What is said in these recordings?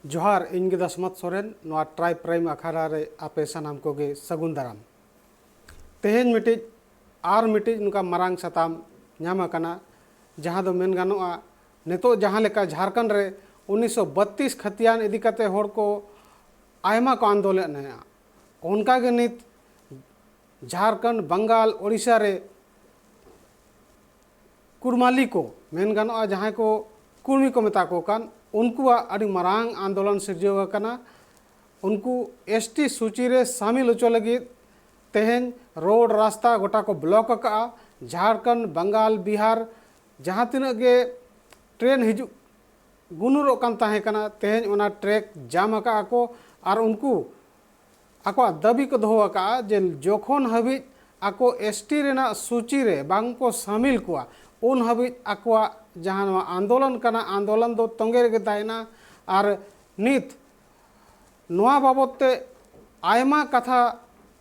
जोहार इन गे दसमत सोरेन नोआ tribe prime अखाड़ा रे आपे सानाम कोगे सगुन दाराम तेहेन मिटिज आर मिटिज नुका मरांग सताम ᱧᱟᱢ ᱟᱠᱟᱱᱟ जहाँ दो मेन गानोआ नितो जहाँ लेका झारखंड रे 1932 खतियान इदी कते होड़ को आयमा को आंदोलन है उनका के नित झारखंड बंगाल ओडिशा रे कुरमाली को मेन गानोआ जहाँ को कुर्मी को मेता को कान उनको अड़ी मरांग आंदोलन सिरजेव कना उनको एसटी सूची रे शामिल होचो लगी तेहन रोड रास्ता गोटा को ब्लॉक का झारखंड बंगाल बिहार जहाँ तीन गे ट्रेन हिजु गुनुरो कान ताहे कना तेहन ओना ट्रैक जाम का को और उनको आको दाबी को दोहो का जे जोखन हबी आको एसटी रेना सूची रे बांग को शामिल कुआ उन हबी आको जहाँ आंदोलन कना आंदोलन दो तंगे रे ताहेना और नित नोआ बाबते आयमा कथा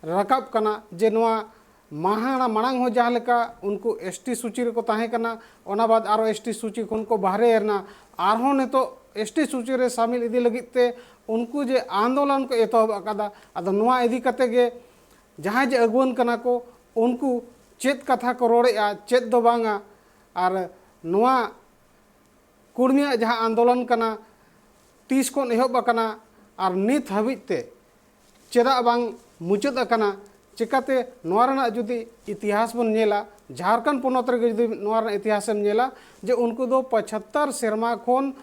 रकाब कना जे नोआ महाना मनांग हो जहाँ लेका उनको एसटी सूची रे को ताहे कना ओना बाद आरो एसटी सूची खन को बाहरे एरना आरहों ने तो एसटी सूची रे शामिल इदी लगिते उनको जे आंदोलन को एतहब अकादा अद नोआ इदी कते गे जहाँ जे अगुवन कना को उनको चेत कथा को रोड़ेआ चेत दो बांगा और नोआ कुर्मिया जहाँ आंदोलन कना 30 को एहब अकना और नित हबिते चेदा बांग मुचाद अकना चिकाते नोआ जुदी इतिहास बन नेला झारखंड पोनत रे जुदी नोआ इतिहास एम नेला जे उनको दो 75 सेरमा खोन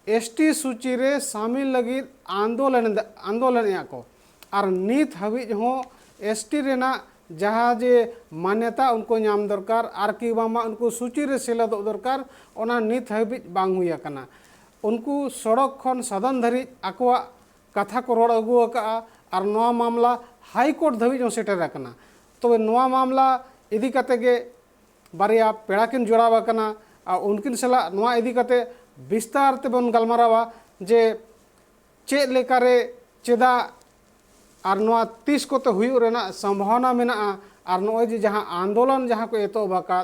एसटी सूची रे शामिल लगी आंदोलन या को और नित हबिज हो एसटी रेना जहाँ जे मान्यता उनको नाम दरकार और कि बामा उनको सूची रे सेलेद दरकार ओना नित हबिज बांग हुई अकना उनको सड़क खन सदन धरी आकोआ कथा को रोड अगु अका और नोआ मामला हाई कोर्ट धाबी जो सेटर अकना तो नोआ मामला इदी कते गे बारिया पेड़ा किन जोड़ावा कना और उनकिन सला नोआ इदी कते विस्तार ते बन गलमारावा जे चेद लेकारे चेदा और नोआ 30 को तो हुई रेना संभावना मेना और नोए जे जहाँ आंदोलन जहाँ को एतो बाका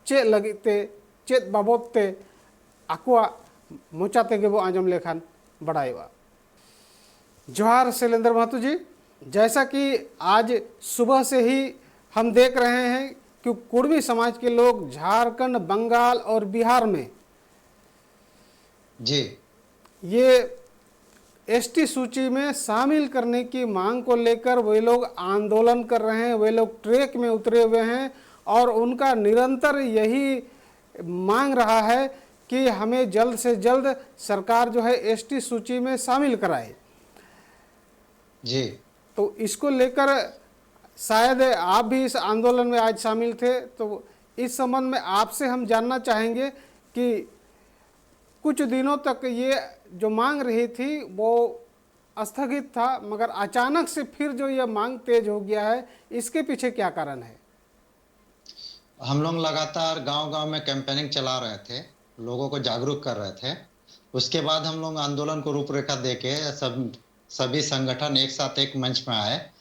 चेद लगिते चेद बाबते आकुआ मोचाते गे वो आंजम लेखान बढ़ाएवा। जोहार शैलेंद्र महतो जी, जैसा कि आज सुबह से ही हम देख रहे हैं कि कुर्मी समाज के लोग झारखंड बंगाल और बिहार में जी ये एसटी सूची में शामिल करने की मांग को लेकर वे लोग आंदोलन कर रहे हैं, वे लोग ट्रैक में उतरे हुए हैं और उनका निरंतर यही मांग रहा है कि हमें जल्द से जल्द सरकार जो है एसटी सूची में शामिल कराए। जी तो इसको लेकर शायद आप भी इस आंदोलन में आज शामिल थे, तो इस संबंध में आपसे हम जानना चाहेंगे कि कुछ दिनों तक ये जो मांग रही थी वो स्थगित था, मगर अचानक से फिर जो ये मांग तेज हो गया है, इसके पीछे क्या कारण है? हम लोग लगातार गांव-गांव में कैंपेनिंग चला रहे थे, लोगों को जागरूक कर रहे थे। उसके बाद हम लोग आंदोलन को रूपरेखा देके सभी संगठन एक साथ एक मंच में आए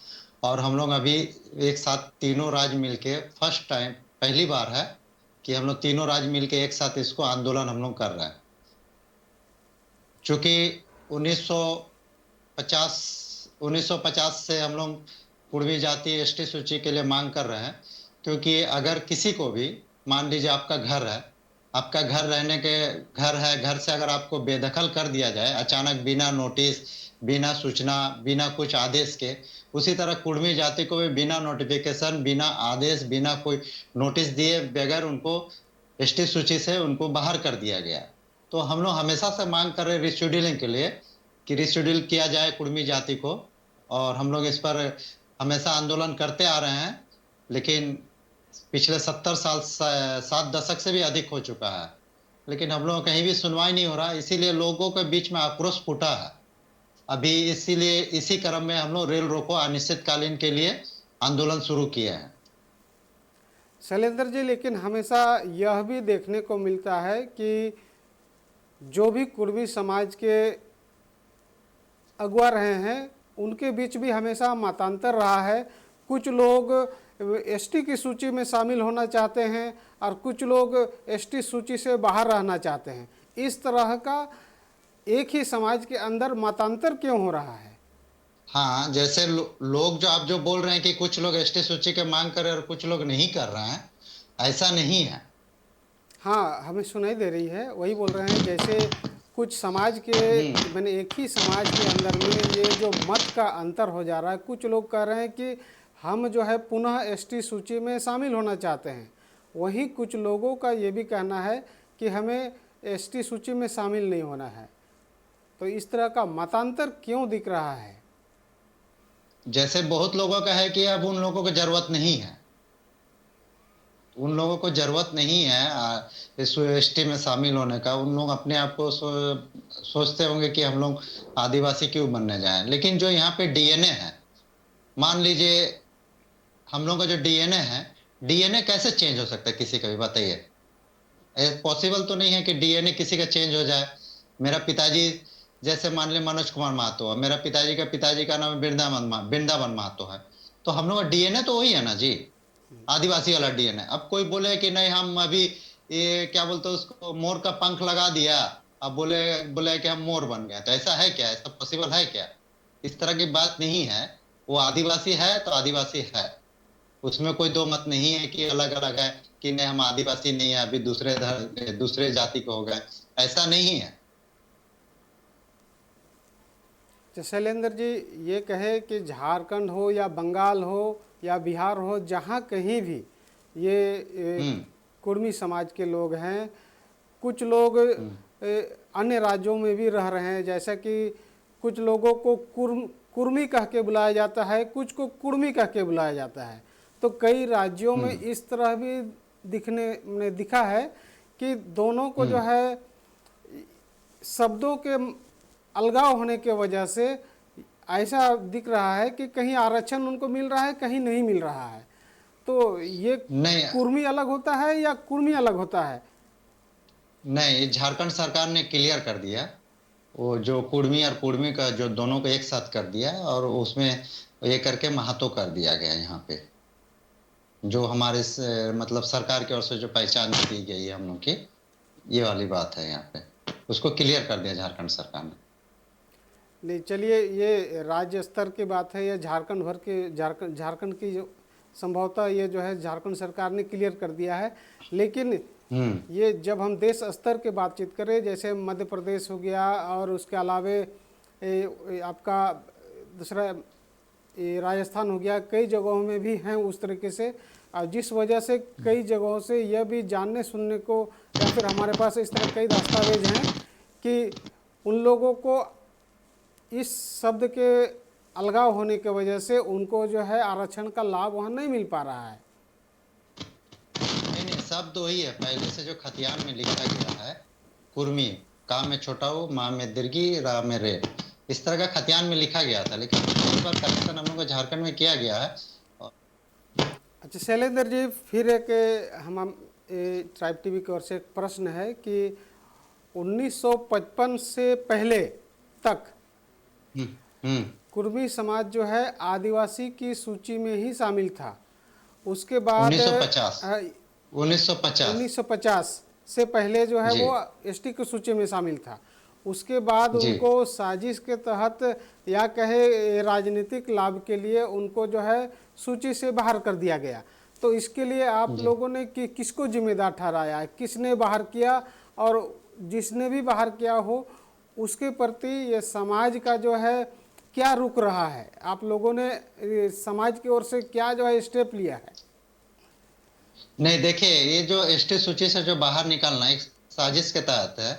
और हम लोग अभी एक साथ तीनों राज्य मिलके फर्स्ट टाइम पहली बार है कि हम लोग तीनों राज्य मिलके एक साथ इसको आंदोलन हम लोग कर रहे हैं। चूँकि 1950 से हम लोग कुर्मी जाति एसटी सूची के लिए मांग कर रहे हैं, क्योंकि अगर किसी को भी मान लीजिए आपका घर है, आपका घर से अगर आपको बेदखल कर दिया जाए अचानक बिना नोटिस, बिना सूचना, बिना कुछ आदेश के, उसी तरह कुर्मी जाति को भी बिना नोटिफिकेशन, बिना आदेश, बिना कोई नोटिस दिए बगैर उनको एसटी सूची से उनको बाहर कर दिया गया। तो हम लोग हमेशा से मांग कर रहे हैं रिशेड्यूलिंग के लिए कि रिशेड्यूल किया जाए कुर्मी जाति को, और हम लोग इस पर हमेशा आंदोलन करते आ रहे हैं, लेकिन पिछले 70 साल 7 दशक से भी अधिक हो चुका है, लेकिन हम लोगों कहीं भी सुनवाई नहीं हो रहा। इसीलिए लोगों के बीच में आक्रोश फूटा है अभी, इसीलिए इसी क्रम में हम लोग रेल रोको अनिश्चितकालीन के लिए आंदोलन शुरू किए हैं। शैलेंद्र जी, लेकिन हमेशा यह भी देखने को मिलता है कि जो भी कुर्मी समाज के अगुआ रहे हैं उनके बीच भी हमेशा मतांतर रहा है। कुछ लोग एसटी की सूची में शामिल होना चाहते हैं और कुछ लोग एसटी सूची से बाहर रहना चाहते हैं। इस तरह का एक ही समाज के अंदर मतांतर क्यों हो रहा है? हाँ, जैसे लोग जो आप जो बोल रहे हैं कि कुछ लोग एसटी सूची की मांग कर रहे हैं और कुछ लोग नहीं कर रहे हैं, ऐसा नहीं है। हाँ, हमें सुनाई दे रही है, वही बोल रहे हैं। जैसे कुछ समाज के हम्म। मैंने एक ही समाज के अंदर में ये जो मत का अंतर हो जा रहा है, कुछ लोग कह रहे हैं कि हम जो है पुनः एसटी सूची में शामिल होना चाहते हैं। वहीं कुछ लोगों का ये भी कहना है कि हमें एसटी सूची में शामिल नहीं होना है। तो इस तरह का मतांतर क्यों दिख रहा है? जैसे बहुत लोगों का है कि अब उन लोगों को जरूरत नहीं है, उन लोगों को जरूरत नहीं है इस एसटी में शामिल होने का। उन लोग अपने आप को सोचते होंगे कि हम लोग आदिवासी क्यों बनने जाएं। लेकिन जो यहाँ पे डीएनए है, मान लीजिए हम लोग का जो डीएनए है, डीएनए कैसे चेंज हो सकता है किसी का भी, बताइए। पॉसिबल तो नहीं है कि डीएनए किसी का चेंज हो जाए। मेरा पिताजी, जैसे मान ले मनोज कुमार महतो है, मेरा पिताजी का नाम वृंदावन महतो है, तो हम लोग का डीएनए तो वही है ना जी, आदिवासी वाला डीएनए। अब कोई बोले कि नहीं हम अभी ये क्या बोलते हैं उसको, मोर का पंख लगा दिया, अब बोले बोले कि हम मोर बन गए, तो ऐसा है क्या? ऐसा पॉसिबल है क्या? इस तरह की बात नहीं है। वो आदिवासी है तो आदिवासी है, उसमें कोई दो मत नहीं है कि अलग अलग है, कि नहीं हम आदिवासी नहीं है अभी दूसरे जाति के हो गए, ऐसा नहीं है। तो शैलेंद्र जी, ये कहे कि झारखंड हो या बंगाल हो या बिहार हो, जहाँ कहीं भी ये हम्म। कुर्मी समाज के लोग हैं। कुछ लोग हम्म। अन्य राज्यों में भी रह रहे हैं, जैसा कि कुछ लोगों को कुर्मी कह के बुलाया जाता है, कुछ को कुर्मी कह के बुलाया जाता है। तो कई राज्यों में हम्म। इस तरह भी दिखा है कि दोनों को जो हम्म। है शब्दों के अलगाव होने के वजह से ऐसा दिख रहा है कि कहीं आरक्षण उनको मिल रहा है, कहीं नहीं मिल रहा है। तो ये नहीं, कुर्मी अलग होता है या कुर्मी अलग होता है? नहीं, झारखंड सरकार ने क्लियर कर दिया, वो जो कुर्मी और कुर्मी का जो दोनों को एक साथ कर दिया, और उसमें ये करके महतो कर दिया गया यहाँ पे। जो हमारे मतलब सरकार की ओर से जो पहचान दी गई है हम लोग की, ये वाली बात है यहाँ पे, उसको क्लियर कर दिया झारखंड सरकार ने। नहीं, चलिए, ये राज्य स्तर की बात है या झारखंड भर के झारखंड की जो संभवतः ये जो है झारखंड सरकार ने क्लियर कर दिया है। लेकिन हम्म। ये जब हम देश स्तर की बातचीत करें, जैसे मध्य प्रदेश हो गया और उसके अलावे आपका दूसरा ये राजस्थान हो गया, कई जगहों में भी हैं उस तरीके से। और जिस वजह से कई जगहों से यह भी जानने सुनने को, या फिर हमारे पास इस तरह कई दस्तावेज हैं कि उन लोगों को इस शब्द के अलगाव होने की वजह से उनको जो है आरक्षण का लाभ वहाँ नहीं मिल पा रहा है। नहीं नहीं, शब्द वही है पहले से जो खतियान में लिखा गया है। कुर्मी, का में छोटा हो, माँ में दीर्घी, रा में रे, इस तरह का खतियान में लिखा गया था। लेकिन इस बार करेक्शन हम लोग को झारखंड में किया गया है। अच्छा शैलेंद्र जी, फिर एक हम ट्राइब टीवी की ओर से एक प्रश्न है कि 1955 से पहले तक हम्म। हम्म। कुर्मी समाज जो है आदिवासी की सूची में ही शामिल था। उसके बाद 1950, 1950 1950 से पहले जो है जी। वो एसटी की सूची में शामिल था। उसके बाद जी। उनको साजिश के तहत या कहे राजनीतिक लाभ के लिए उनको जो है सूची से बाहर कर दिया गया। तो इसके लिए आप जी। लोगों ने किसको जिम्मेदार ठहराया है? किसने बाहर किया? और जिसने भी बाहर किया हो उसके प्रति ये समाज का जो है क्या रुख रहा है? आप लोगों ने समाज की ओर से क्या जो है स्टेप लिया है? नहीं, देखिए, ये जो एसटी सूची से जो बाहर निकालना एक साजिश के तहत है।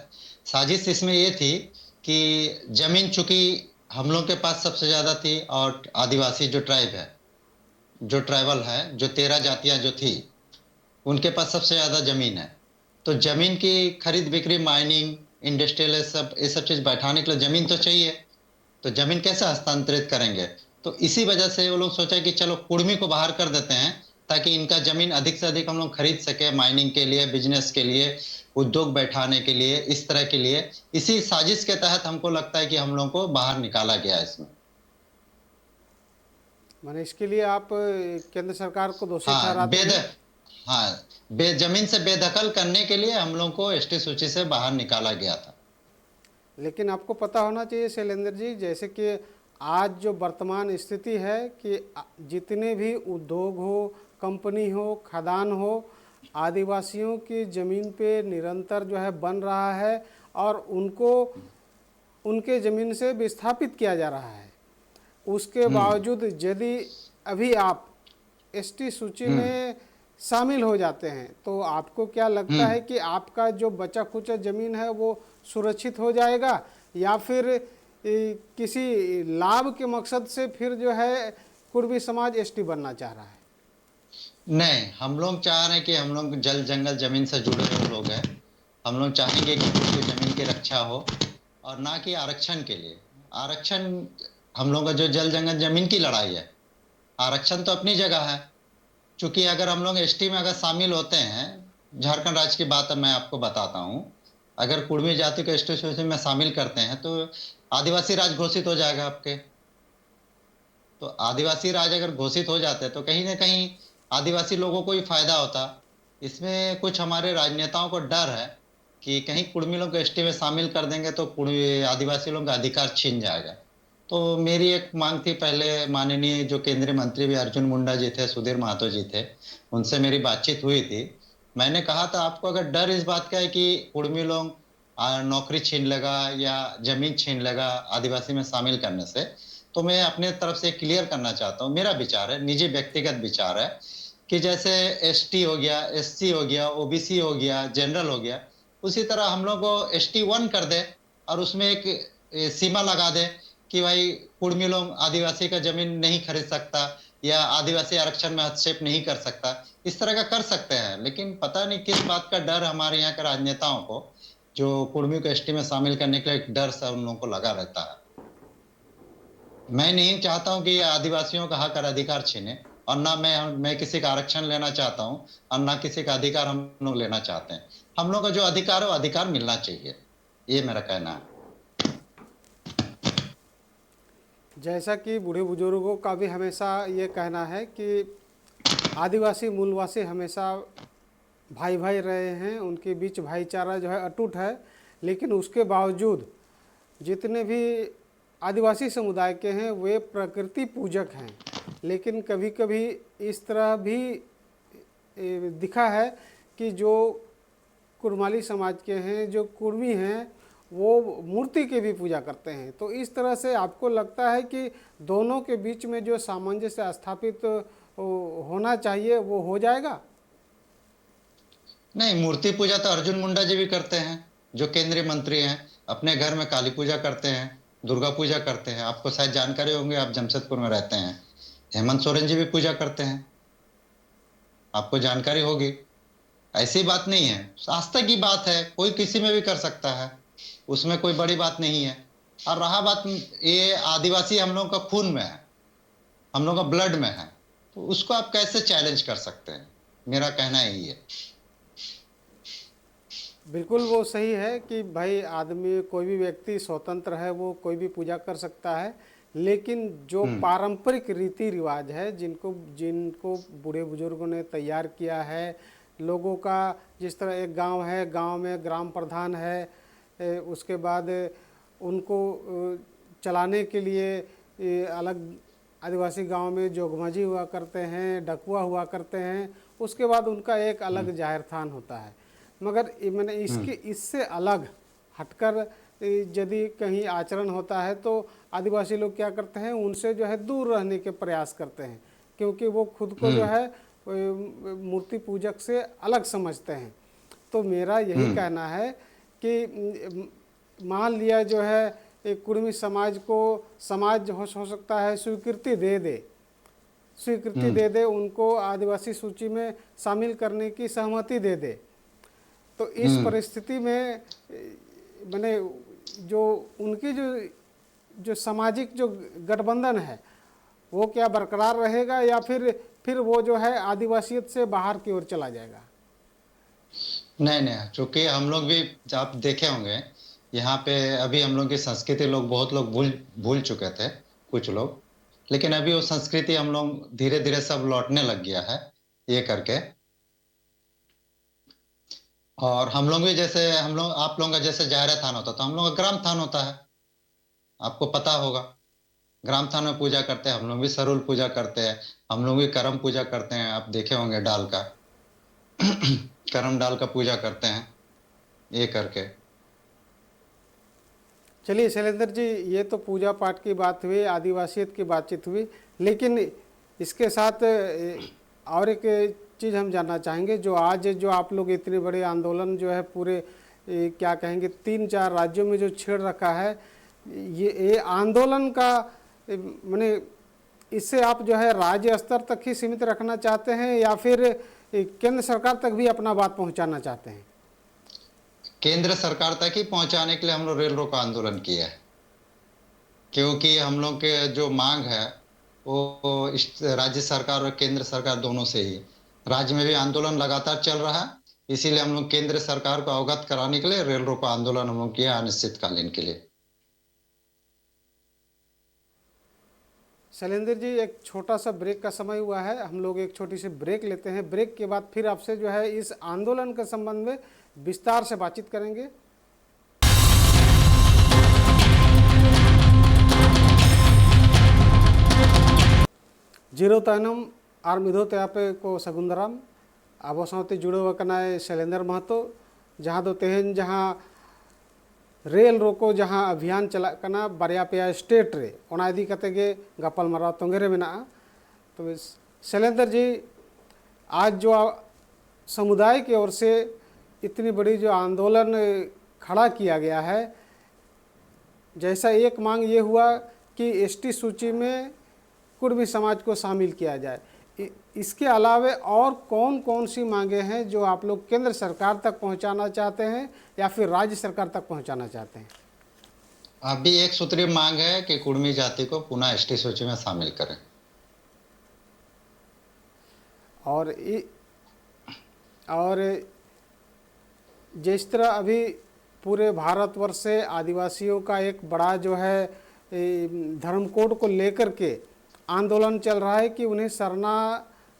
साजिश इसमें ये थी कि जमीन चूंकि हम लोग के पास सबसे ज्यादा थी, और आदिवासी जो ट्राइब है, जो ट्राइबल है, जो 13 जातियां जो थी, उनके पास सबसे ज्यादा जमीन है। तो जमीन की खरीद बिक्री, माइनिंग, इंडस्ट्रियल, ये सब चीज बैठाने के लिए जमीन तो चाहिए। तो जमीन कैसे हस्तांतरित करेंगे? तो इसी वजह से वो लोग सोचा कि चलो कुर्मी को बाहर कर देते हैं, ताकि इनका जमीन अधिक से अधिक हम लोग खरीद सके, माइनिंग के लिए, बिजनेस के लिए, उद्योग बैठाने के लिए, इस तरह के लिए। इसी साजिश के तहत हमको लगता है कि हम लोग को बाहर निकाला गया इसमें। माने इसके लिए आप केंद्र सरकार को दोषी हाँ, ठहराते हैं? हाँ, जमीन से बेदखल करने के लिए हम लोग को एसटी सूची से बाहर निकाला गया था। लेकिन आपको पता होना चाहिए शैलेंद्र जी, जैसे कि आज जो वर्तमान स्थिति है कि जितने भी उद्योग हो, कंपनी हो, खदान हो, आदिवासियों की ज़मीन पे निरंतर जो है बन रहा है और उनको उनके ज़मीन से विस्थापित किया जा रहा है। उसके बावजूद यदि अभी आप एसटी सूची में शामिल हो जाते हैं तो आपको क्या लगता है कि आपका जो बचा खुचा ज़मीन है वो सुरक्षित हो जाएगा, या फिर किसी लाभ के मकसद से फिर जो है कुर्मी समाज एसटी बनना चाह रहा है? नहीं, हम लोग चाह रहे हैं कि हम लोग जल जंगल जमीन से जुड़े हुए लोग हैं। हम लोग चाहेंगे कि कुछ जमीन की रक्षा हो और ना कि आरक्षण के लिए। आरक्षण, हम लोग का जो जल जंगल जमीन की लड़ाई है, आरक्षण तो अपनी जगह है। क्योंकि अगर हम लोग एसटी में अगर शामिल होते हैं, झारखंड राज्य की बात मैं आपको बताता हूँ, अगर कुर्मी जाति को एसटी सूची में शामिल करते हैं तो आदिवासी राज घोषित हो जाएगा आपके। तो आदिवासी राज अगर घोषित हो जाते हैं तो कहीं ना कहीं आदिवासी लोगों को ही फायदा होता। इसमें कुछ हमारे राजनेताओं को डर है कि कहीं कुर्मी लोग को एसटी में शामिल कर देंगे तो आदिवासी लोगों का अधिकार छीन जाएगा। तो मेरी एक मांग थी, पहले माननीय जो केंद्रीय मंत्री भी अर्जुन मुंडा जी थे, सुधीर महतो जी थे, उनसे मेरी बातचीत हुई थी। मैंने कहा था आपको अगर डर इस बात का है कि कुर्मी लोग नौकरी छीन लेगा या जमीन छीन लेगा आदिवासी में शामिल करने से, तो मैं अपने तरफ से क्लियर करना चाहता हूँ। मेरा विचार है, निजी व्यक्तिगत विचार है, कि जैसे एसटी हो गया, एससी हो गया, ओबीसी हो गया, जनरल हो गया, उसी तरह हम लोग को ST1 कर दे और उसमें एक सीमा लगा दे कि भाई कुर्मी लोग आदिवासी का जमीन नहीं खरीद सकता या आदिवासी आरक्षण में हस्तक्षेप नहीं कर सकता। इस तरह का कर सकते हैं, लेकिन पता नहीं किस बात का डर हमारे यहाँ के राजनेताओं को, जो कुर्मी को एसटी में शामिल करने के लिए एक डर सा उन लोगों को लगा रहता है। मैं नहीं चाहता हूं कि आदिवासियों का हक और अधिकार छीने, और ना मैं किसी का आरक्षण लेना चाहता हूं और ना किसी का अधिकार हम लोग लेना चाहते हैं। हम लोग का जो अधिकार है वो अधिकार मिलना चाहिए, ये मेरा कहना है। जैसा कि बूढ़े बुजुर्गों का भी हमेशा ये कहना है कि आदिवासी मूलवासी हमेशा भाई भाई रहे हैं, उनके बीच भाईचारा जो है अटूट है। लेकिन उसके बावजूद जितने भी आदिवासी समुदाय के हैं वे प्रकृति पूजक हैं। लेकिन कभी कभी इस तरह भी दिखा है कि जो कुरमाली समाज के हैं, जो कुर्मी हैं, वो मूर्ति की भी पूजा करते हैं। तो इस तरह से आपको लगता है कि दोनों के बीच में जो सामंजस्य स्थापित होना चाहिए वो हो जाएगा? नहीं, मूर्ति पूजा तो अर्जुन मुंडा जी भी करते हैं, जो केंद्रीय मंत्री हैं। अपने घर में काली पूजा करते हैं, दुर्गा पूजा करते हैं। आपको शायद जानकारी होंगे, आप जमशेदपुर में रहते हैं। हेमंत सोरेन जी भी पूजा करते हैं, आपको जानकारी होगी। ऐसी बात नहीं है, आस्था की बात है, कोई किसी में भी कर सकता है, उसमें कोई बड़ी बात नहीं है। और रहा बात, ये आदिवासी हम लोग का खून में है, हम लोग का ब्लड में है, तो उसको आप कैसे चैलेंज कर सकते हैं? मेरा कहना यही है। बिल्कुल वो सही है कि भाई आदमी, कोई भी व्यक्ति स्वतंत्र है, वो कोई भी पूजा कर सकता है। लेकिन जो पारंपरिक रीति रिवाज है जिनको जिनको बूढ़े बुजुर्गों ने तैयार किया है, लोगों का, जिस तरह एक गांव है, गांव में ग्राम प्रधान है, उसके बाद उनको चलाने के लिए अलग आदिवासी गांव में जोगमांझी हुआ करते हैं, डकुआ हुआ करते हैं, उसके बाद उनका एक अलग जाहिर थान होता है। मगर मैंने इसके इससे अलग हटकर यदि कहीं आचरण होता है तो आदिवासी लोग क्या करते हैं, उनसे जो है दूर रहने के प्रयास करते हैं, क्योंकि वो खुद को जो है मूर्ति पूजक से अलग समझते हैं। तो मेरा यही कहना है कि मान लिया जो है एक कुर्मी समाज को समाज हो सकता है स्वीकृति दे दे, उनको आदिवासी सूची में शामिल करने की सहमति दे दे। तो इस परिस्थिति में मैंने जो उनकी जो सामाजिक जो गठबंधन है वो क्या बरकरार रहेगा, या फिर वो जो है आदिवासियत से बाहर की ओर चला जाएगा? नहीं नहीं, चूंकि हम लोग भी, आप देखे होंगे, यहाँ पे अभी हम लोग की संस्कृति लोग, बहुत लोग भूल भूल चुके थे, कुछ लोग। लेकिन अभी वो संस्कृति हम लोग धीरे धीरे सब लौटने लग गया है, ये करके। और हम लोग भी जैसे हम लोग आप लोगों का जैसे जायरा थान होता तो हम लोग का ग्राम थान होता है, आपको पता होगा। ग्राम थान में पूजा करते हैं, हम लोग भी सरूल पूजा करते हैं, हम लोग भी करम पूजा करते हैं, आप देखे होंगे डाल का करम डाल का पूजा करते हैं ये करके। चलिए शैलेंद्र जी, ये तो पूजा पाठ की बात हुई, आदिवासियत की बातचीत हुई, लेकिन इसके साथ और एक चीज़ हम जानना चाहेंगे। जो आज जो आप लोग इतने बड़े आंदोलन जो है पूरे क्या कहेंगे 3-4 राज्यों में जो छेड़ रखा है, ये आंदोलन का माने इससे आप जो है राज्य स्तर तक ही सीमित रखना चाहते हैं या फिर केंद्र सरकार तक भी अपना बात पहुंचाना चाहते हैं? केंद्र सरकार तक ही पहुंचाने के लिए हम लोग रेल रोको आंदोलन किया है, क्योंकि हम लोग के जो मांग है वो राज्य सरकार और केंद्र सरकार दोनों से ही। राज्य में भी आंदोलन लगातार चल रहा है, इसीलिए हम लोग केंद्र सरकार को अवगत कराने के लिए रेल रोको आंदोलन हम लोग किया अनिश्चितकालीन के लिए। शैलेंद्र जी, एक छोटा सा ब्रेक का समय हुआ है, हम लोग एक छोटी सी ब्रेक लेते हैं। ब्रेक के बाद फिर आपसे जो है इस आंदोलन के संबंध में विस्तार से बातचीत करेंगे। जीरो तैनम आर मिधो त्यापे को सगुंदराम आबो साथ जुड़ो कनाए शैलेंद्र महतो जहाँ दो तेहन जहाँ रेल रोको जहाँ अभियान चला कना बारिया पेया स्टेट रे ओना इदी कते गे गपल मारा तोंगेरे मेना। तो शैलेंद्र जी, आज जो समुदाय की ओर से इतनी बड़ी जो आंदोलन खड़ा किया गया है, जैसा एक मांग ये हुआ कि एसटी सूची में कुर्मी समाज को शामिल किया जाए, इसके अलावे और कौन कौन सी मांगे हैं जो आप लोग केंद्र सरकार तक पहुंचाना चाहते हैं या फिर राज्य सरकार तक पहुंचाना चाहते हैं? अभी एक सूत्रीय मांग है कि कुर्मी जाति को पुनः एसटी सूची में शामिल करें। और जिस तरह अभी पूरे भारतवर्ष से आदिवासियों का एक बड़ा जो है धर्म कोड को लेकर के आंदोलन चल रहा है कि उन्हें सरना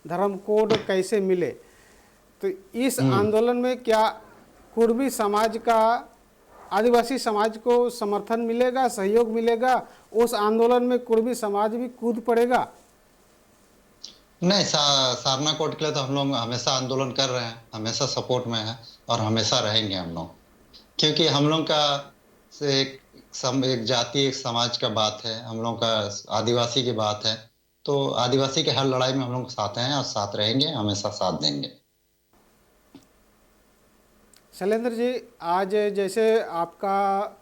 धर्म कोड कैसे मिले, तो इस आंदोलन में क्या कुर्मी समाज का आदिवासी समाज को समर्थन मिलेगा, सहयोग मिलेगा? उस आंदोलन में कुर्मी समाज भी कूद पड़ेगा? नहीं, सारना कोड के लिए तो हम लोग हमेशा आंदोलन कर रहे हैं, हमेशा सपोर्ट में है और हमेशा रहेंगे हम लोग, क्योंकि हम लोग का एक जाति एक समाज का बात है, हम लोग का आदिवासी की बात है, तो आदिवासी के हर लड़ाई में हम लोग साथ हैं और साथ रहेंगे, हमेशा साथ देंगे। शैलेंद्र जी, आज जैसे आपका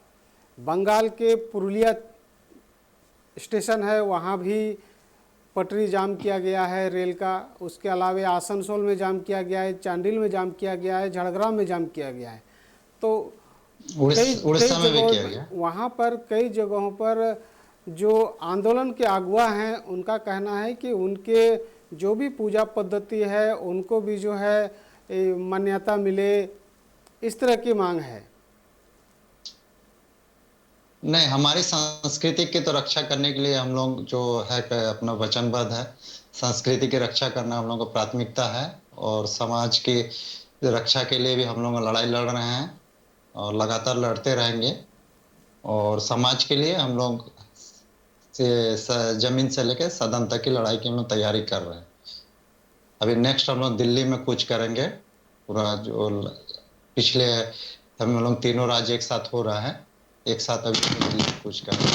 बंगाल के पुरुलिया स्टेशन है, वहाँ भी पटरी जाम किया गया है रेल का, उसके अलावा आसनसोल में जाम किया गया है, चांडिल में जाम किया गया है, झड़ग्राम में जाम किया गया है, तो उड़ीसा में भी किया गया। वहाँ पर कई जगहों पर जो आंदोलन के अगुवा हैं उनका कहना है कि उनके जो भी पूजा पद्धति है उनको भी जो है मान्यता मिले, इस तरह की मांग है। नहीं, हमारी संस्कृति की तो रक्षा करने के लिए हम लोग जो है अपना वचनबद्ध है, संस्कृति की रक्षा करना हम लोग को प्राथमिकता है और समाज की रक्षा के लिए भी हम लोग लड़ाई लड़ रहे हैं और लगातार लड़ते रहेंगे। और समाज के लिए हम लोग जमीन से लेकर सदन तक की लड़ाई की हम लोग तैयारी कर रहे हैं। अभी नेक्स्ट हम लोग दिल्ली में कूच करेंगे, पूरा जो पिछले हम लोग तीनों राज्य एक साथ हो रहा है, एक साथ अभी दिल्ली में कूच करेंगे।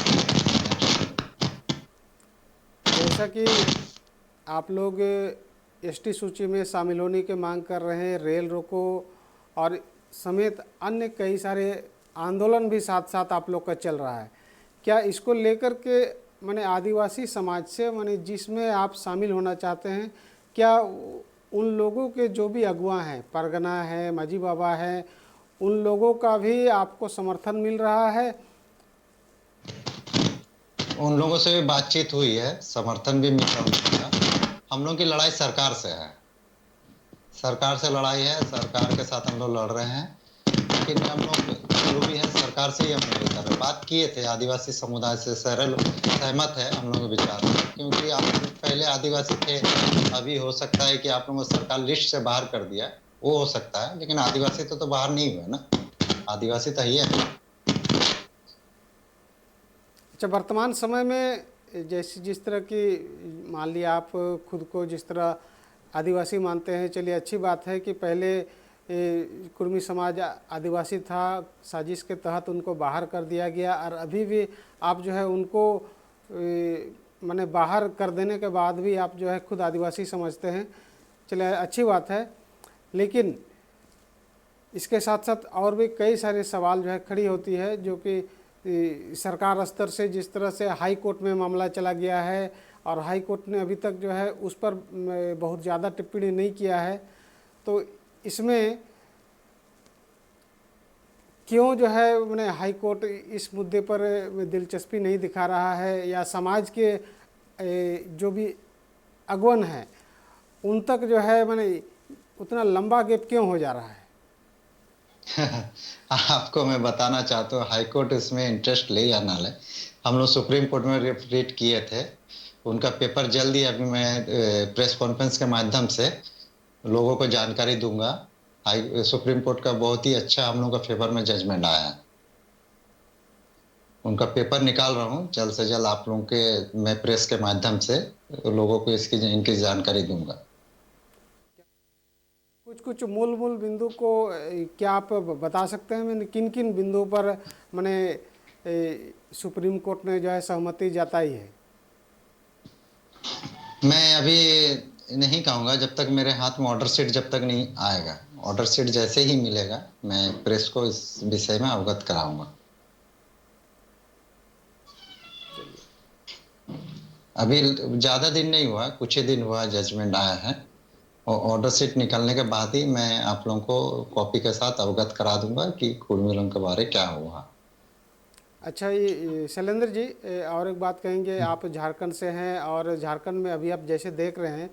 जैसा कि आप लोग एसटी सूची में शामिल होने की मांग कर रहे हैं, रेल रोको और समेत अन्य कई सारे आंदोलन भी साथ साथ आप लोग का चल रहा है, क्या इसको लेकर के माने आदिवासी समाज से माने जिसमें आप शामिल होना चाहते हैं, क्या उन लोगों के जो भी अगुवा हैं, परगना है, माजी बाबा है, उन लोगों का भी आपको समर्थन मिल रहा है? उन लोगों से भी बातचीत हुई है, समर्थन भी मिल रहा है। हम लोग की लड़ाई सरकार से है, सरकार से लड़ाई है, सरकार के साथ हम लोग लड़ रहे हैं, लेकिन हम लोग जो भी है सरकार से ही हम लोग कर रहे। बात किए थे आदिवासी समुदाय से, सहमत है हम लोग के विचार, क्योंकि आप पहले आदिवासी थे, अभी हो सकता है कि आप लोगों को सरकार लिस्ट से बाहर कर दिया, वो हो सकता है, लेकिन आदिवासी तो बाहर नहीं हुए ना, आदिवासी तो ही है। अच्छा, वर्तमान समय में जैसे जिस तरह की, मान लिया आप खुद को जिस तरह आदिवासी मानते हैं, चलिए अच्छी बात है कि पहले कुर्मी समाज आदिवासी था, साजिश के तहत उनको बाहर कर दिया गया, और अभी भी आप जो है उनको माने बाहर कर देने के बाद भी आप जो है खुद आदिवासी समझते हैं। चलिए अच्छी बात है, लेकिन इसके साथ साथ और भी कई सारे सवाल जो है खड़ी होती है, जो कि सरकार स्तर से जिस तरह से हाई कोर्ट में मामला चला गया है, और हाई कोर्ट ने अभी तक जो है उस पर बहुत ज़्यादा टिप्पणी नहीं किया है, तो इसमें क्यों जो है मैंने हाई कोर्ट इस मुद्दे पर दिलचस्पी नहीं दिखा रहा है, या समाज के जो भी अगुवन हैं उन तक जो है मैंने उतना लंबा गैप क्यों हो जा रहा है? आपको मैं बताना चाहता हूँ, हाई कोर्ट इसमें इंटरेस्ट ले या ना ले, हम लोग सुप्रीम कोर्ट में रिट किए थे, उनका पेपर जल्दी अभी मैं प्रेस कॉन्फ्रेंस के माध्यम से लोगों को जानकारी दूंगा। सुप्रीम कोर्ट का बहुत ही अच्छा हम लोग का फेवर में जजमेंट आया है, उनका पेपर निकाल रहा हूँ, जल्द से जल्द आप लोगों के मैं प्रेस के माध्यम से लोगों को इनकी जानकारी दूंगा। कुछ कुछ मूल मूल बिंदु को क्या आप बता सकते हैं, मैंने किन किन बिंदुओं पर मैंने सुप्रीम कोर्ट ने जो है सहमति जताई है? मैं अभी नहीं कहूँगा जब तक मेरे हाथ में ऑर्डर शीट जब तक नहीं आएगा। ऑर्डर शीट जैसे ही मिलेगा मैं प्रेस को इस विषय में अवगत कराऊंगा। चलिए, अभी ज़्यादा दिन नहीं हुआ, कुछ ही दिन हुआ जजमेंट आया है, और ऑर्डर शीट निकलने के बाद ही मैं आप लोगों को कॉपी के साथ अवगत करा दूंगा कि कुर्मी लोगों के बारे क्या हुआ। अच्छा, ये शैलेंद्र जी, और एक बात कहेंगे, आप झारखंड से हैं, और झारखंड में अभी आप जैसे देख रहे हैं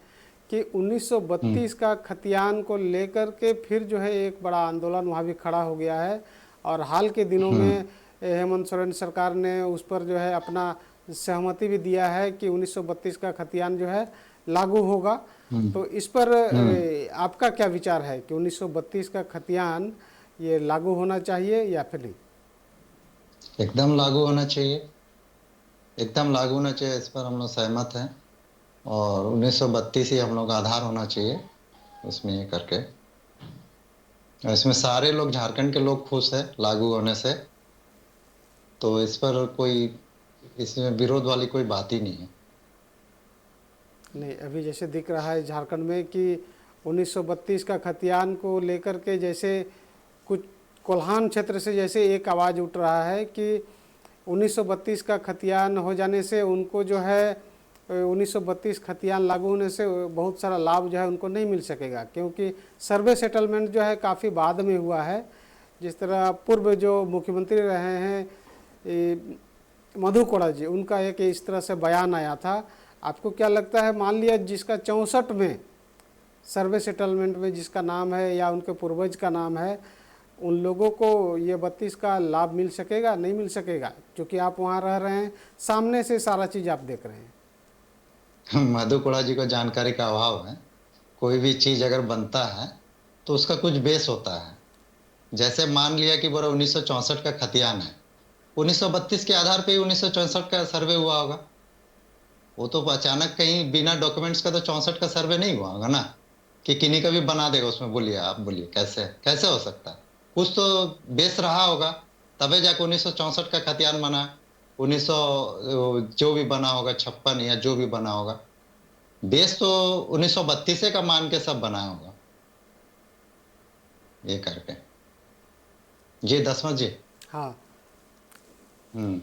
कि 1932 का खतियान को लेकर के फिर जो है एक बड़ा आंदोलन वहाँ भी खड़ा हो गया है, और हाल के दिनों में हेमंत सोरेन सरकार ने उस पर जो है अपना सहमति भी दिया है कि 1932 का खतियान जो है लागू होगा। तो इस पर आपका क्या विचार है कि 1932 का खतियान ये लागू होना चाहिए या फिर नहीं? एकदम लागू होना चाहिए, एकदम लागू होना चाहिए, इस पर हम लोग सहमत हैं, और 1932 ही हम लोग का आधार होना चाहिए उसमें ये करके। और इसमें सारे लोग, झारखंड के लोग खुश है लागू होने से, तो इस पर कोई, इसमें विरोध वाली कोई बात ही नहीं है। नहीं, अभी जैसे दिख रहा है झारखंड में कि 1932 का खतियान को लेकर के जैसे कुछ कोल्हान क्षेत्र से जैसे एक आवाज़ उठ रहा है कि 1932 का खतियान हो जाने से उनको जो है 1932 खतियान लागू होने से बहुत सारा लाभ जो है उनको नहीं मिल सकेगा, क्योंकि सर्वे सेटलमेंट जो है काफ़ी बाद में हुआ है। जिस तरह पूर्व जो मुख्यमंत्री रहे हैं मधु कोड़ा जी, उनका एक इस तरह से बयान आया था। आपको क्या लगता है, मान लिया जिसका 64 में सर्वे सेटलमेंट में जिसका नाम है या उनके पूर्वज का नाम है, उन लोगों को ये 32 का लाभ मिल सकेगा, नहीं मिल सकेगा? क्योंकि आप वहाँ रह रहे हैं, सामने से सारा चीज़ आप देख रहे हैं। मधु कोड़ा जी को जानकारी का अभाव है। कोई भी चीज अगर बनता है तो उसका कुछ बेस होता है। जैसे मान लिया कि बोरा 1964 का खतियान है, 1932 के आधार पे ही 1964 का सर्वे हुआ होगा। वो तो अचानक कहीं बिना डॉक्यूमेंट्स का तो 64 का सर्वे नहीं हुआ होगा ना, कि किन्हीं का भी बना देगा उसमें। बोलिए, आप बोलिए, कैसे कैसे हो सकता है? कुछ तो बेस रहा होगा, तबे जाके 1964 का खतियान बना। 1900 जो भी बना होगा, 56 या जो भी बना होगा, बेस तो 1932 का मान के सब बनाया होगा ये करके। जी दसमत जी। हाँ, हम्म।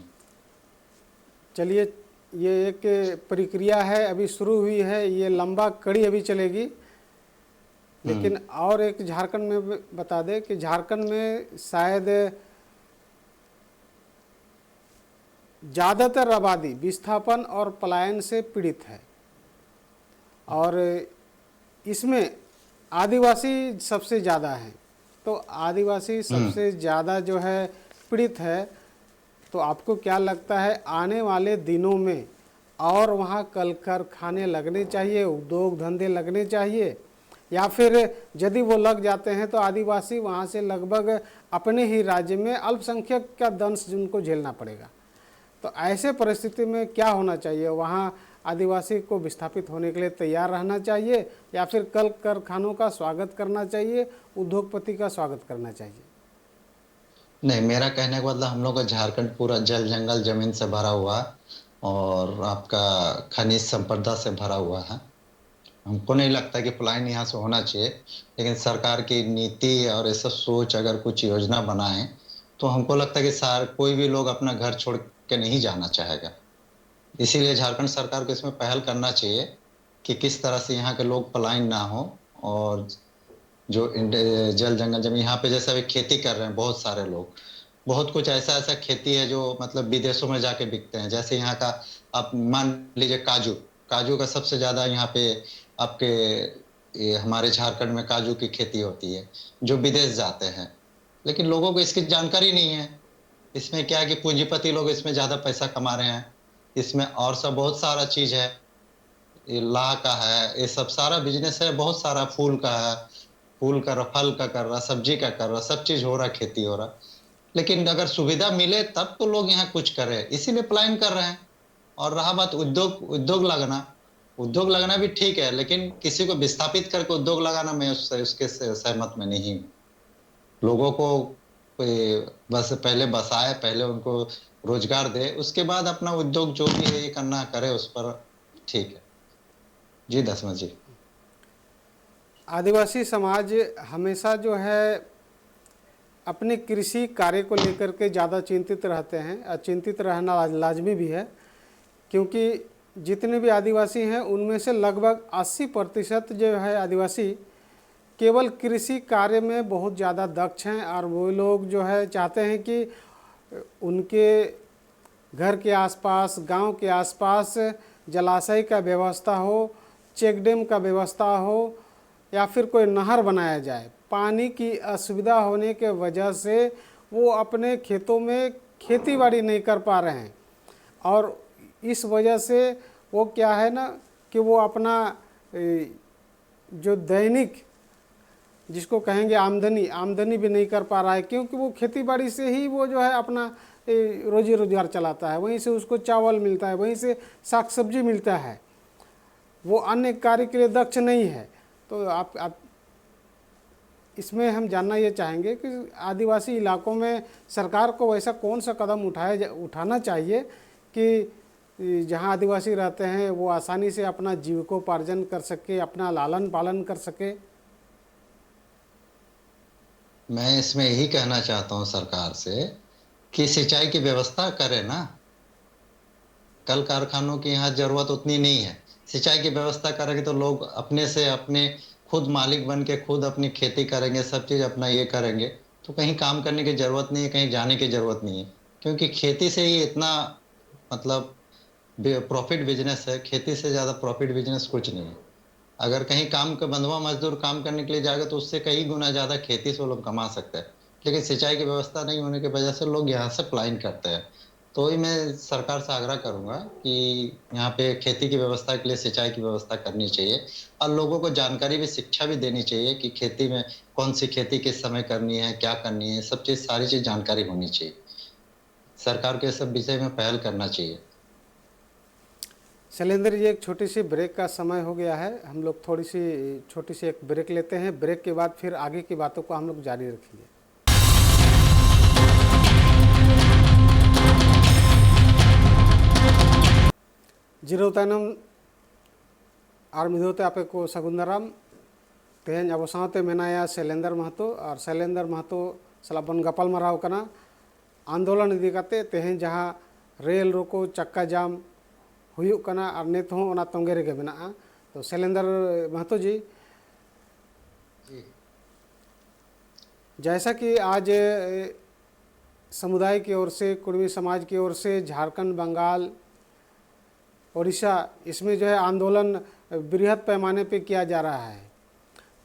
चलिए, ये एक प्रक्रिया है, अभी शुरू हुई है, ये लंबा कड़ी अभी चलेगी। लेकिन और एक झारखंड में बता दें कि झारखंड में शायद ज़्यादातर आबादी विस्थापन और पलायन से पीड़ित है, और इसमें आदिवासी सबसे ज़्यादा हैं। तो आदिवासी सबसे ज़्यादा जो है पीड़ित है, तो आपको क्या लगता है आने वाले दिनों में और वहाँ कल कारखाने लगने चाहिए, उद्योग धंधे लगने चाहिए, या फिर यदि वो लग जाते हैं तो आदिवासी वहाँ से लगभग अपने ही राज्य में अल्पसंख्यक का दंश उनको झेलना पड़ेगा। तो ऐसे परिस्थिति में क्या होना चाहिए? वहाँ आदिवासी को विस्थापित होने के लिए तैयार रहना चाहिए या फिर कल कारखानों का स्वागत करना चाहिए, उद्योगपति का स्वागत करना चाहिए? नहीं, मेरा कहने का मतलब हम लोग का झारखंड पूरा जल जंगल जमीन से भरा हुआ है और आपका खनिज संपदा से भरा हुआ है। हमको नहीं लगता कि पलायन यहाँ से होना चाहिए, लेकिन सरकार की नीति और ऐसा सोच अगर कुछ योजना बनाए तो हमको लगता है कि सार कोई भी लोग अपना घर छोड़ के नहीं जाना चाहेगा। इसीलिए झारखंड सरकार को इसमें पहल करना चाहिए कि किस तरह से यहाँ के लोग पलायन ना हो और जो जल जंगल जमीन यहाँ पे जैसे अभी खेती कर रहे हैं बहुत सारे लोग, बहुत कुछ ऐसा ऐसा खेती है जो मतलब विदेशों में जाके बिकते हैं। जैसे यहाँ का आप मान लीजिए काजू, काजू का सबसे ज़्यादा यहाँ पे आपके ये हमारे झारखंड में काजू की खेती होती है जो विदेश जाते हैं, लेकिन लोगों को इसकी जानकारी नहीं है। इसमें क्या है कि पूंजीपति लोग इसमें ज़्यादा पैसा कमा रहे हैं। इसमें और सब बहुत सारा चीज़ है, ये लाह का है, ये सब सारा बिजनेस है, बहुत सारा फूल का है, फूल कर रहा, फल का कर रहा, सब्जी का कर रहा, सब चीज़ हो रहा, खेती हो रहा। लेकिन अगर सुविधा मिले तब तो लोग यहाँ कुछ करें, इसीलिए पलायन कर रहे हैं। और रहा बात उद्योग लगना, उद्योग लगना भी ठीक है, लेकिन किसी को विस्थापित करके उद्योग लगाना मैं उसके सहमत में नहीं हूँ। लोगों को बस पहले बसाए, पहले उनको रोजगार दे, उसके बाद अपना उद्योग जो भी है ये करना करे उस पर, ठीक है जी। दसमा जी, आदिवासी समाज हमेशा जो है अपने कृषि कार्य को लेकर के ज़्यादा चिंतित रहते हैं और चिंतित रहना लाजमी भी है, क्योंकि जितने भी आदिवासी हैं उनमें से लगभग 80% जो है आदिवासी केवल कृषि कार्य में बहुत ज़्यादा दक्ष हैं और वो लोग जो है चाहते हैं कि उनके घर के आसपास, गांव के आसपास जलाशय का व्यवस्था हो, चेक डैम का व्यवस्था हो या फिर कोई नहर बनाया जाए। पानी की असुविधा होने के वजह से वो अपने खेतों में खेती बाड़ी नहीं कर पा रहे हैं और इस वजह से वो क्या है ना कि वो अपना जो दैनिक जिसको कहेंगे आमदनी भी नहीं कर पा रहा है, क्योंकि वो खेती बाड़ी से ही वो जो है अपना रोजी रोजगार चलाता है, वहीं से उसको चावल मिलता है, वहीं से साग सब्जी मिलता है, वो अन्य कार्य के लिए दक्ष नहीं है। तो आप इसमें हम जानना ये चाहेंगे कि आदिवासी इलाकों में सरकार को वैसा कौन सा कदम उठाना चाहिए कि जहां आदिवासी रहते हैं वो आसानी से अपना जीविकोपार्जन कर सके, अपना लालन पालन कर सके। मैं इसमें यही कहना चाहता हूँ सरकार से कि सिंचाई की व्यवस्था करे ना। कल कारखानों की यहाँ जरूरत उतनी नहीं है, सिंचाई की व्यवस्था करेंगे तो लोग अपने से अपने खुद मालिक बन के खुद अपनी खेती करेंगे, सब चीज़ अपना ये करेंगे, तो कहीं काम करने की ज़रूरत नहीं है, कहीं जाने की ज़रूरत नहीं है, क्योंकि खेती से ही इतना मतलब प्रॉफिट बिजनेस है। खेती से ज़्यादा प्रॉफिट बिजनेस कुछ नहीं है। अगर कहीं काम का बंधुआ मजदूर काम करने के लिए जाएगा तो उससे कई गुना ज़्यादा खेती से वो लोग कमा सकते हैं, लेकिन सिंचाई की व्यवस्था नहीं होने की वजह से लोग यहाँ से पलायन करते हैं। तो ही मैं सरकार से आग्रह करूंगा कि यहाँ पे खेती की व्यवस्था के लिए सिंचाई की व्यवस्था करनी चाहिए और लोगों को जानकारी भी, शिक्षा भी देनी चाहिए कि खेती में कौन सी खेती किस समय करनी है, क्या करनी है, सब चीज़ सारी चीज़ जानकारी होनी चाहिए। सरकार को इस सब विषय में पहल करना चाहिए। शैलेंद्र जी, एक छोटी सी ब्रेक का समय हो गया है, हम लोग छोटी सी एक ब्रेक लेते हैं। ब्रेक के बाद फिर आगे की बातों को हम लोग जारी रखेंगे। जिरोतानम आर मिधोते आपे को सगुंदराम तेहन अब साथे मेनाया शैलेंद्र महतो और शैलेंद्र महतो सलाह बन गपाल माराव कना आंदोलन इदी काते तेहन जहाँ रेल रोको चक्का जाम हुयुक कना और नित हों ओना तोंगे रेगे मेनाआ। तो शैलेंद्र महतो जी, जैसा कि आज समुदाय की ओर से, कुर्मी समाज की ओर से झारखंड, बंगाल, उड़ीसा, इसमें जो है आंदोलन बृहद पैमाने पे किया जा रहा है,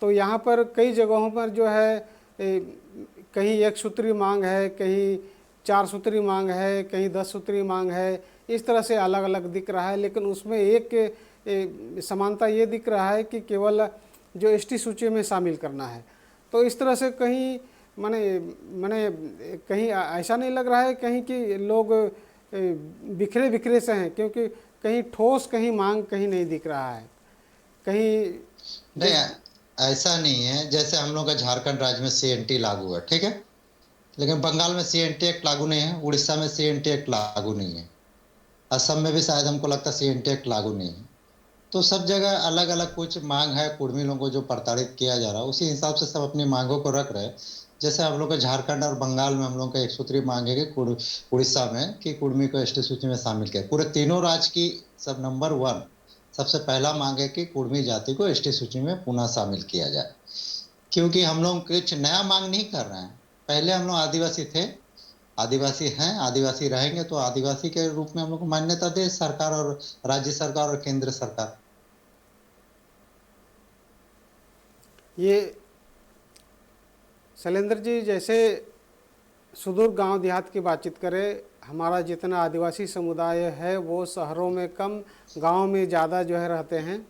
तो यहाँ पर कई जगहों पर जो है कहीं 1 सूत्री मांग है, कहीं 4 सूत्री मांग है, कहीं 10 सूत्री मांग है, इस तरह से अलग अलग दिख रहा है। लेकिन उसमें एक समानता ये दिख रहा है कि केवल जो एसटी सूची में शामिल करना है। तो इस तरह से कहीं माने माने कहीं ऐसा नहीं लग रहा है कहीं कि लोग बिखरे बिखरे से हैं, क्योंकि कहीं ठोस कहीं मांग कहीं नहीं दिख रहा है कहीं। नहीं, ऐसा नहीं है। जैसे हम लोग का झारखंड राज्य में सीएनटी लागू है, ठीक है, लेकिन बंगाल में सीएनटी एक्ट लागू नहीं है, उड़ीसा में सीएनटी एक्ट लागू नहीं है, असम में भी शायद हमको लगता है सीएनटी एक्ट लागू नहीं है। तो सब जगह अलग अलग कुछ मांग है। कुर्मी लोगों को जो प्रताड़ित किया जा रहा है उसी हिसाब से सब अपनी मांगों को रख रहे हैं। जैसे हम लोग का झारखंड और बंगाल में हम लोग का एक सूत्रीय मांग है कि उड़ीसा में कि कुर्मी को एसटी सूची में शामिल किया। पूरे तीनों राज्य की सब नंबर 1 सबसे पहला मांग है कि कुर्मी जाति को एसटी सूची में पुनः शामिल किया जाए। क्योंकि हम लोग कुछ नया मांग नहीं कर रहे हैं। पहले हम लोग आदिवासी थे, आदिवासी हैं, आदिवासी रहेंगे, तो आदिवासी के रूप में हम लोग को मान्यता दे सरकार और राज्य सरकार और केंद्र सरकार। ये शैलेंद्र जी, जैसे सुदूर गांव देहात की बातचीत करें, हमारा जितना आदिवासी समुदाय है वो शहरों में कम, गांव में ज़्यादा जो है रहते हैं।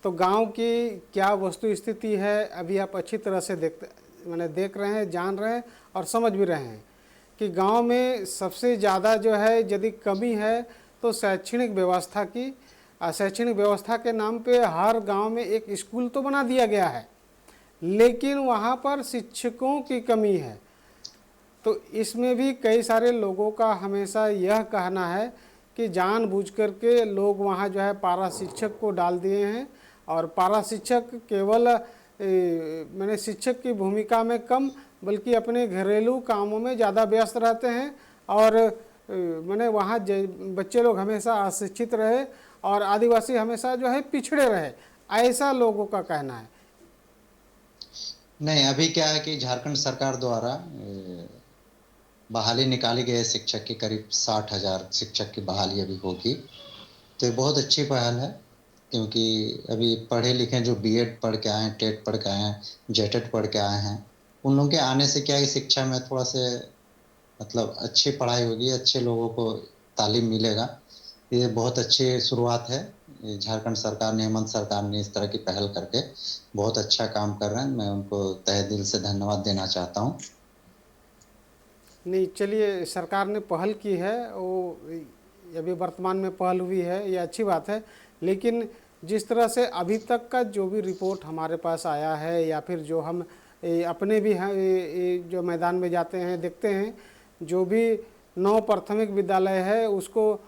तो गांव की क्या वस्तु स्थिति है अभी आप अच्छी तरह से देख रहे हैं, जान रहे हैं और समझ भी रहे हैं कि गांव में सबसे ज़्यादा जो है यदि कमी है तो शैक्षणिक व्यवस्था की। शैक्षणिक व्यवस्था के नाम पे हर गांव में एक स्कूल तो बना दिया गया है, लेकिन वहाँ पर शिक्षकों की कमी है। तो इसमें भी कई सारे लोगों का हमेशा यह कहना है कि जानबूझ करके लोग वहाँ जो है पारा शिक्षक को डाल दिए हैं, और पारा शिक्षक केवल मैंने शिक्षक की भूमिका में कम बल्कि अपने घरेलू कामों में ज़्यादा व्यस्त रहते हैं, और मैंने वहाँ बच्चे लोग हमेशा अशिक्षित रहे और आदिवासी हमेशा जो है पिछड़े रहे, ऐसा लोगों का कहना है। नहीं, अभी क्या है कि झारखंड सरकार द्वारा बहाली निकाली गई है शिक्षक की। करीब 60,000 शिक्षक की बहाली अभी होगी। तो ये बहुत अच्छी पहल है, क्योंकि अभी पढ़े लिखे जो बीएड पढ़ के आए हैं, टेट पढ़ के आए हैं, जेटेट पढ़ के आए हैं, उन लोगों के आने से क्या है कि शिक्षा में थोड़ा से मतलब अच्छी पढ़ाई होगी, अच्छे लोगों को तालीम मिलेगा। ये बहुत अच्छी शुरुआत है। ये झारखंड सरकार ने, हेमंत सरकार ने इस तरह की पहल करके बहुत अच्छा काम कर रहे हैं। मैं उनको तहे दिल से धन्यवाद देना चाहता हूँ। नहीं, चलिए, सरकार ने पहल की है, वो अभी वर्तमान में पहल हुई है, ये अच्छी बात है। लेकिन जिस तरह से अभी तक का जो भी रिपोर्ट हमारे पास आया है, या फिर जो हम अपने भी जो मैदान में जाते हैं देखते हैं, जो भी 9 प्राथमिक विद्यालय है उसको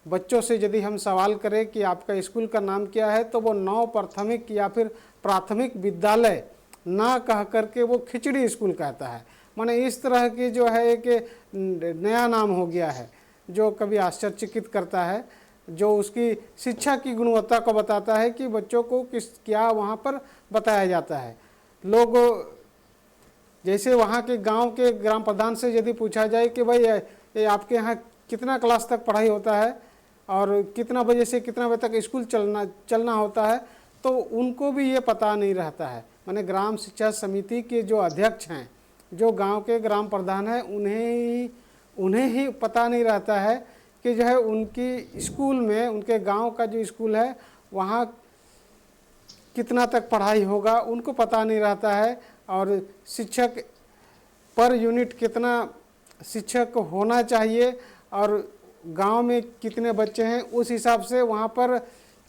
बच्चों से यदि हम सवाल करें कि आपका स्कूल का नाम क्या है, तो वो 9 प्राथमिक या फिर प्राथमिक विद्यालय ना कह करके वो खिचड़ी स्कूल कहता है। माने इस तरह की जो है एक नया नाम हो गया है, जो कभी आश्चर्यचकित करता है, जो उसकी शिक्षा की गुणवत्ता को बताता है कि बच्चों को किस क्या वहाँ पर बताया जाता है। लोग जैसे वहाँ के गांव के ग्राम प्रधान से यदि पूछा जाए कि भाई ये आपके यहाँ कितना क्लास तक पढ़ाई होता है और कितना बजे से कितना बजे तक स्कूल चलना होता है, तो उनको भी ये पता नहीं रहता है। माने ग्राम शिक्षा समिति के जो अध्यक्ष हैं, जो गांव के ग्राम प्रधान हैं, उन्हें ही पता नहीं रहता है कि जो है उनकी स्कूल में, उनके गांव का जो स्कूल है वहाँ कितना तक पढ़ाई होगा, उनको पता नहीं रहता है। और शिक्षक पर यूनिट कितना शिक्षक होना चाहिए और गांव में कितने बच्चे हैं, उस हिसाब से वहाँ पर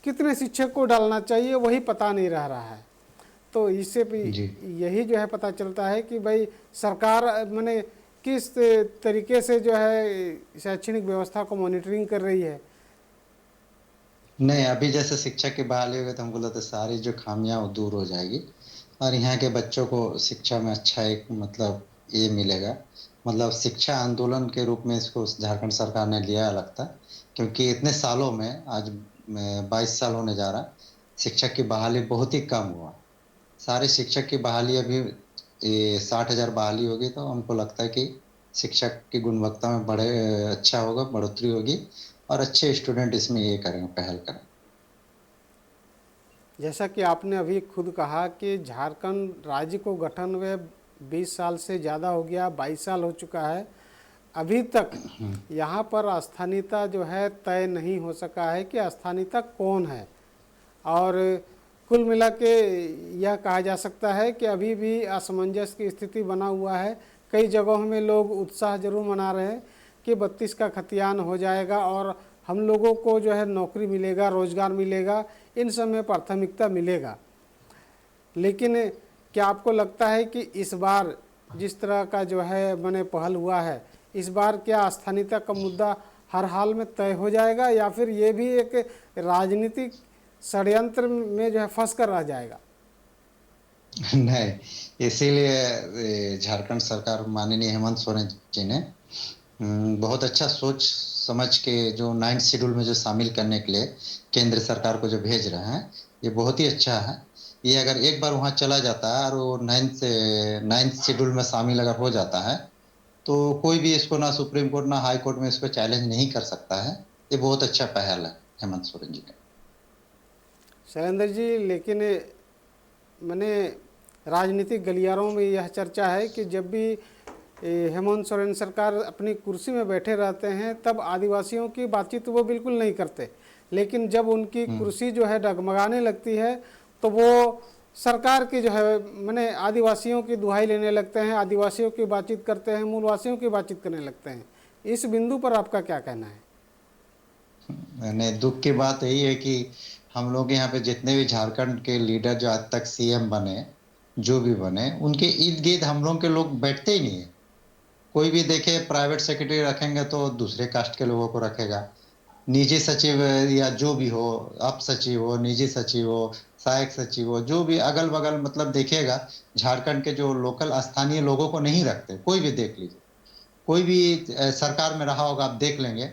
कितने शिक्षक को डालना चाहिए, वही पता नहीं रह रहा है। तो इससे भी यही जो है पता चलता है कि भाई सरकार माने किस तरीके से जो है शैक्षणिक व्यवस्था को मॉनिटरिंग कर रही है। नहीं, अभी जैसे शिक्षक की बहाली होगी तो हमको लगता है सारी जो खामियां वो दूर हो जाएगी और यहाँ के बच्चों को शिक्षा में अच्छा एक मतलब ये मिलेगा। मतलब शिक्षा आंदोलन के रूप में इसको झारखंड सरकार ने लिया लगता, क्योंकि इतने सालों में आज 22 साल होने जा रहा, शिक्षक की बहाली बहुत ही कम हुआ। सारे शिक्षक की बहाली अभी 60,000 बहाली होगी, तो हमको लगता है कि शिक्षक की गुणवत्ता में बड़े अच्छा होगा, बढ़ोतरी होगी और अच्छे स्टूडेंट इसमें ये करेंगे, पहल करें। जैसा कि आपने अभी खुद कहा कि झारखंड राज्य को गठन हुए 20 साल से ज़्यादा हो गया, 22 साल हो चुका है, अभी तक यहाँ पर स्थानीयता जो है तय नहीं हो सका है कि स्थानीयता कौन है। और कुल मिला के यह कहा जा सकता है कि अभी भी असमंजस की स्थिति बना हुआ है। कई जगहों में लोग उत्साह जरूर मना रहे हैं कि 32 का खतियान हो जाएगा और हम लोगों को जो है नौकरी मिलेगा, रोज़गार मिलेगा, इन सब में प्राथमिकता मिलेगा। लेकिन क्या आपको लगता है कि इस बार जिस तरह का जो है मैंने पहल हुआ है, इस बार क्या स्थानीयता का मुद्दा हर हाल में तय हो जाएगा या फिर ये भी एक राजनीतिक षड्यंत्र में जो है फंस कर रह जाएगा? नहीं, इसीलिए झारखंड सरकार माननीय हेमंत सोरेन जी ने बहुत अच्छा सोच समझ के जो 9th शेड्यूल में जो शामिल करने के लिए केंद्र सरकार को जो भेज रहे हैं, ये बहुत ही अच्छा है। ये अगर एक बार वहाँ चला जाता है और वो 9th शेड्यूल में शामिल अगर हो जाता है तो कोई भी इसको ना सुप्रीम कोर्ट ना हाई कोर्ट में इसको चैलेंज नहीं कर सकता है। ये बहुत अच्छा पहल है हेमंत सोरेन जी का। शैलेंद्र जी, लेकिन मैंने राजनीतिक गलियारों में यह चर्चा है कि जब भी हेमंत सोरेन सरकार अपनी कुर्सी में बैठे रहते हैं तब आदिवासियों की बातचीत वो बिल्कुल नहीं करते, लेकिन जब उनकी कुर्सी जो है डगमगाने लगती है तो वो सरकार की जो है मैंने आदिवासियों की दुहाई लेने लगते हैं, आदिवासियों की बातचीत करते हैं, मूलवासियों की बातचीत करने लगते हैं। इस बिंदु पर आपका क्या कहना है? मैंने दुख की बात यही है कि हम लोग यहाँ पे जितने भी झारखंड के लीडर जो आज तक सीएम बने, जो भी बने, उनके इर्द गिर्द हम लोग के लोग बैठते ही नहीं है। कोई भी देखे प्राइवेट सेक्रेटरी रखेंगे तो दूसरे कास्ट के लोगों को रखेगा, निजी सचिव या जो भी हो, अप सचिव हो, निजी सचिव हो, सहायक सचिव हो, जो भी अगल बगल मतलब देखिएगा, झारखंड के जो लोकल स्थानीय लोगों को नहीं रखते। कोई भी देख लीजिए, कोई भी सरकार में रहा होगा, आप देख लेंगे,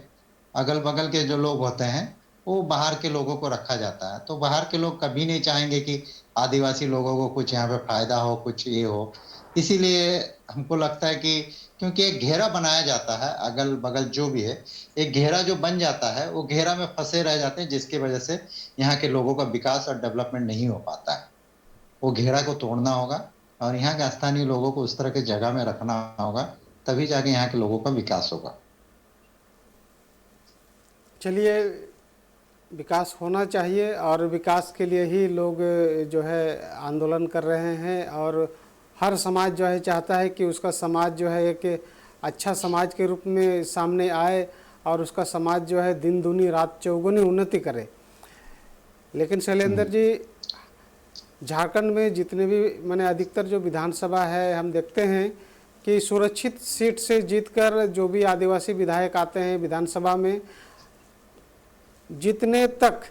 अगल बगल के जो लोग होते हैं वो बाहर के लोगों को रखा जाता है। तो बाहर के लोग कभी नहीं चाहेंगे कि आदिवासी लोगों को कुछ यहाँ पे फायदा हो, कुछ ये हो। इसीलिए हमको लगता है कि क्योंकि एक घेरा बनाया जाता है, अगल बगल जो भी है, एक घेरा जो बन जाता है, वो घेरा में फंसे रह जाते हैं, जिसकी वजह से यहाँ के लोगों का विकास और डेवलपमेंट नहीं हो पाता है। वो घेरा को तोड़ना होगा और यहाँ के स्थानीय लोगों को उस तरह की जगह में रखना होगा, तभी जाके यहाँ के लोगों का विकास होगा। चलिए, विकास होना चाहिए और विकास के लिए ही लोग जो है आंदोलन कर रहे हैं और हर समाज जो है चाहता है कि उसका समाज जो है एक अच्छा समाज के रूप में सामने आए और उसका समाज जो है दिन दूनी रात चौगुनी उन्नति करे। लेकिन शैलेंद्र जी, झारखंड में जितने भी मैंने अधिकतर जो विधानसभा है, हम देखते हैं कि सुरक्षित सीट से जीतकर जो भी आदिवासी विधायक आते हैं विधानसभा में, जितने तक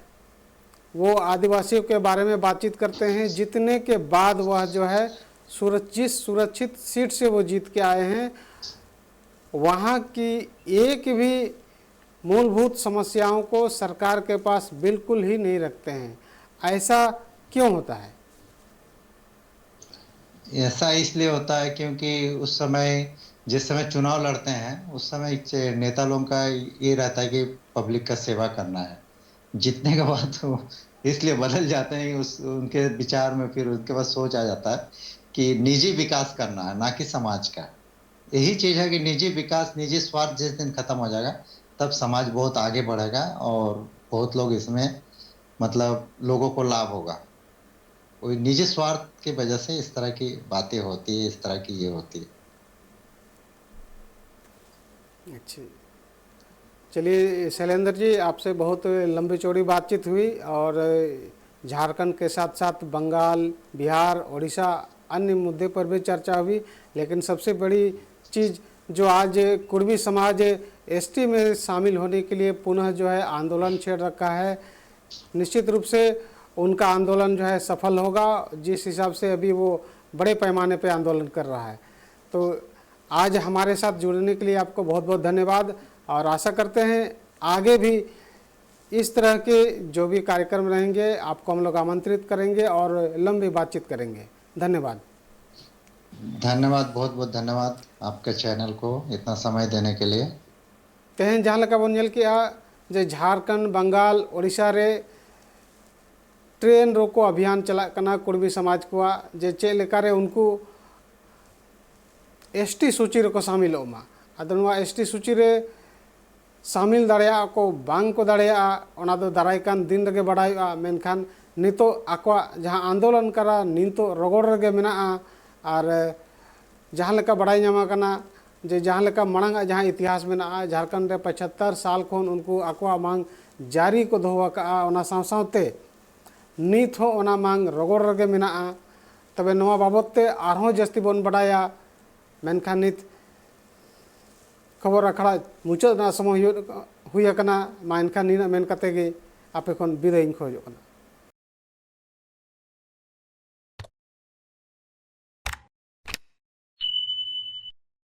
वो आदिवासियों के बारे में बातचीत करते हैं, जितने के बाद वह जो है सुरक्षित सीट से वो जीत के आए हैं, वहाँ की एक भी मूलभूत समस्याओं को सरकार के पास बिल्कुल ही नहीं रखते हैं। ऐसा क्यों होता है? ऐसा इसलिए होता है क्योंकि उस समय जिस समय चुनाव लड़ते हैं उस समय नेता लोगों का ये रहता है कि पब्लिक का सेवा करना है। जीतने के बाद तो इसलिए बदल जाते हैं, उस उनके विचार में फिर उनके पास सोच आ जाता है कि निजी विकास करना है, ना कि समाज का। यही चीज है कि निजी विकास, निजी स्वार्थ जिस दिन खत्म हो जाएगा तब समाज बहुत आगे बढ़ेगा और बहुत लोग इसमें मतलब लोगों को लाभ होगा। कोई निजी स्वार्थ की वजह से इस तरह की बातें होती है, इस तरह की ये होती है। अच्छा, चलिए शैलेंद्र जी, आपसे बहुत लंबी चौड़ी बातचीत हुई और झारखंड के साथ साथ बंगाल, बिहार, उड़ीसा अन्य मुद्दे पर भी चर्चा हुई। लेकिन सबसे बड़ी चीज़ जो आज कुर्मी समाज एसटी में शामिल होने के लिए पुनः जो है आंदोलन छेड़ रखा है, निश्चित रूप से उनका आंदोलन जो है सफल होगा, जिस हिसाब से अभी वो बड़े पैमाने पे आंदोलन कर रहा है। तो आज हमारे साथ जुड़ने के लिए आपको बहुत बहुत धन्यवाद और आशा करते हैं आगे भी इस तरह के जो भी कार्यक्रम रहेंगे आपको हम लोग आमंत्रित करेंगे और लंबी बातचीत करेंगे। धन्यवाद। धन्यवाद, बहुत बहुत धन्यवाद आपके चैनल को इतना समय देने के लिए। तेहन जहाँ लगा बन कि जे झारखंड, बंगाल, उड़ीसा रे ट्रेन रोको अभियान चला कना कुर्मी समाज को जे चे लेका रे उनको एसटी सूची रे को शामिल होमा। अदनवा एसटी सूची रे शामिल दाड़ेया को बांग को दाड़ेया ओना दो दारायकान दिन रगे बाड़ायोगा मेनखान नितो आको जहाँ आंदोलन करा नितो रगड़ रगे मेना और जहाँ लेका बाड़ाय ᱧᱟᱢ आकना जे जहाँ लेका मांग जहाँ इतिहास मेना झारखंड रे 75 साल खन उनको आको मांग जारी को दोहो आका ओना साव सावते नित हो ओना मांग रगड़ रगे मेना तबे नवा बाबतते आरहों जस्ती बन बाड़ाया मेनखान नित खबर अखड़ा मुचाद समय हुई मा एनखान नीना मेन काते गे आपे खन बिदाय खोजोग कना।